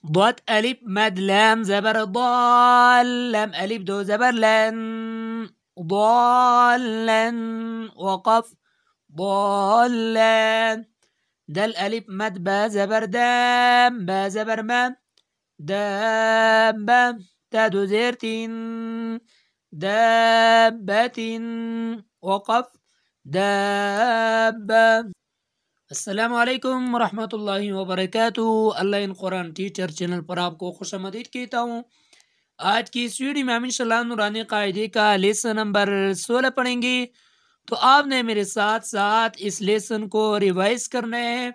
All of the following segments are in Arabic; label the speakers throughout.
Speaker 1: ضاد ألف مد لام زبر ضال لام ألف دو زبر لن ضالا وقف ضالا دال ألف مد با زبر دام با زبر ما دابة تادو زيرتين دابة وقف دابة. السلام علیکم ورحمۃ اللہ وبرکاتہ. اللہ ان قرآن ٹیچر چینل پر آپ کو خوش آمدید کہتا ہوں. آج کی اس ویڈیو میں ہم انشاءاللہ نورانی قاعدے کا لیسن نمبر 16 پڑھیں گے. تو آپ نے میرے ساتھ ساتھ اس لیسن کو ریوائز کرنا ہے.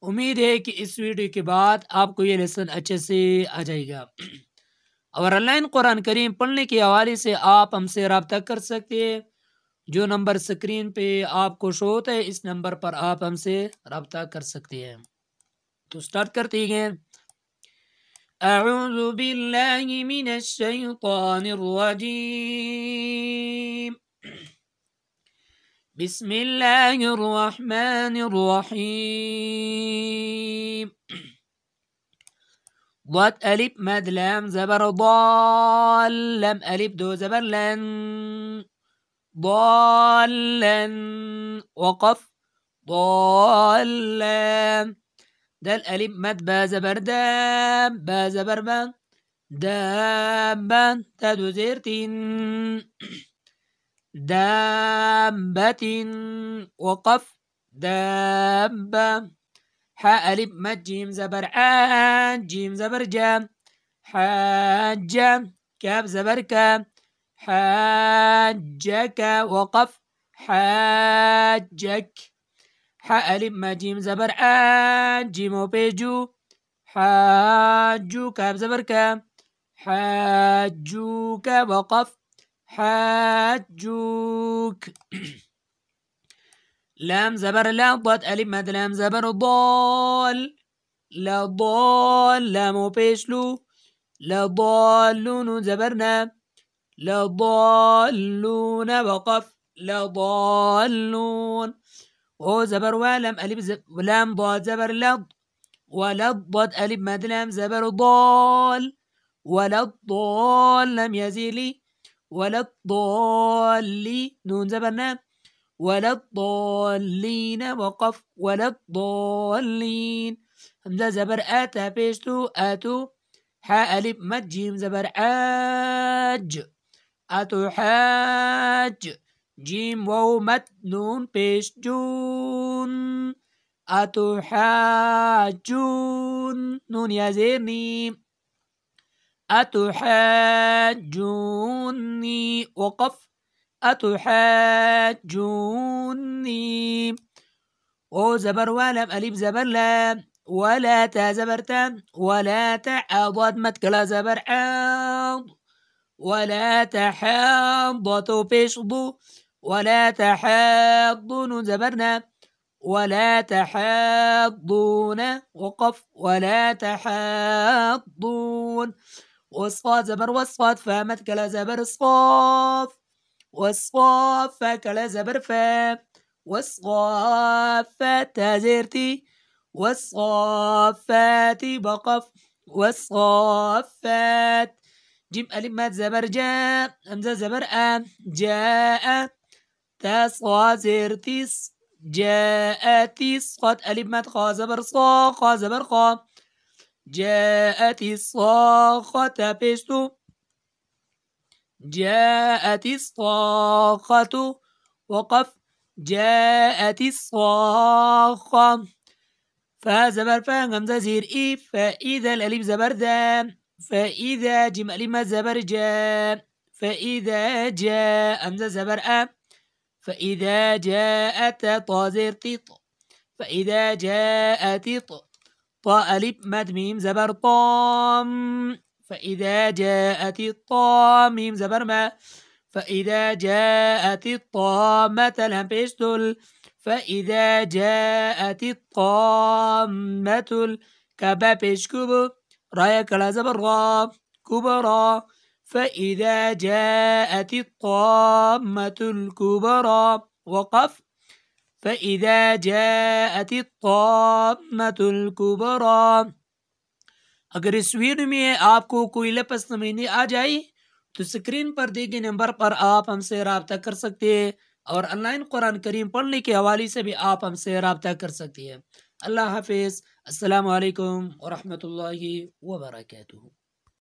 Speaker 1: امید ہے کہ اس ویڈیو کے بعد آپ کو یہ لیسن اچھے سے آ جائے گا. اور آن لائن قرآن کریم پڑھنے کے حوالے سے آپ ہم سے رابطہ کر سکتے ہیں. جو نمبر سکرین پہ آپ کو شو ہوتا ہے اس نمبر پر آپ ہم سے رابطہ کر سکتے ہیں. تو سٹارٹ کرتے ہیں. اعوذ باللہ من الشیطان الرجیم بسم اللہ الرحمن الرحیم. ضاد ألف مد لام زبر ضال لام ألف دو زبر لن ضالا وقف ضالا دال ألف مد با زبر دام با زبر با دابة تادو زيرتين دابة وقف دابة حاء ألف مد جيم زبر عان جيم زبر جام حاجة كاف زبر كام حاجك وقف حاجك حاء ألف مد جيم زبر عان جيم بيجو حاجو كاف زبر كام حاجوك وقف حاجوك لام زبر لا ضاد ألف مد لام زبر ضال لا ضال لام بيشلو لا ضالون زبرنا لا ضالون وقف لا ضالون او زبر ولام ألف لام ضاد زبر لض ولا ضاد ألف مد لام زبر ضال ولا الضال لم يزيلي ولا الضالي نون زبرنا ولا الضالين وقف ولا الضالين همزة زبر آتا بيشتو آتو حاء ألف مد جيم زبر عاج آتو حاج جيم واو مد نون بيش جون آتو حاجون نون يا زيرني أتحاجوني وقف أتحاجوني او زبر ولم ألف زبر لام ولا تا زبر تام ولا تعاضد متكلا زبر عاض ولا تحاضة بيشضو ولا تحاضون زبرنا ولا تحاضون وقف ولا تحاضون والصاد زبر والصاد فامت كلا زبر صاف والصاف كلا زبر فا والصافات زيرتي والصافات بقف والصافات جيم ألف مات زبر جاء همزة زبر آم جاء تصا زيرتيس جاءتيس قد ألف مات خا زبر صا خا زبر خا جاءت الصاخة بيشتو جاءت الصاخة وقف جاءت الصاخة فزبر فا همزة زير إي فإذا الألف زبر ذا فإذا جيم ألف زبر جاء فإذا جاء همزة زبر أ فإذا جاءت طا زير تيط فإذا جاءت طا ألف مد ميم زبر طام فإذا جاءت الطام ميم زبر ما فإذا جاءت الطامة لم بيشتل فإذا جاءت الطامة الكبا بيشكب رايا كلا زبر را كبرى فإذا جاءت الطامة الكبرى وقف فإذا جاءت الطامة الكبرى अगर इस वीडियो में आपको कोई लफ्ज़ समझ नहीं आ जाए तो स्क्रीन पर दिए गए नंबर पर आप हमसे रब्ता कर सकते हैं और ऑनलाइन कुरान करीम पढ़ने के हवाले से भी आप हमसे रब्ता कर सकते हैं। अल्लाह हाफिज़। अस्सलामु अलैकुम व रहमतुल्लाहि व बरकातुहू।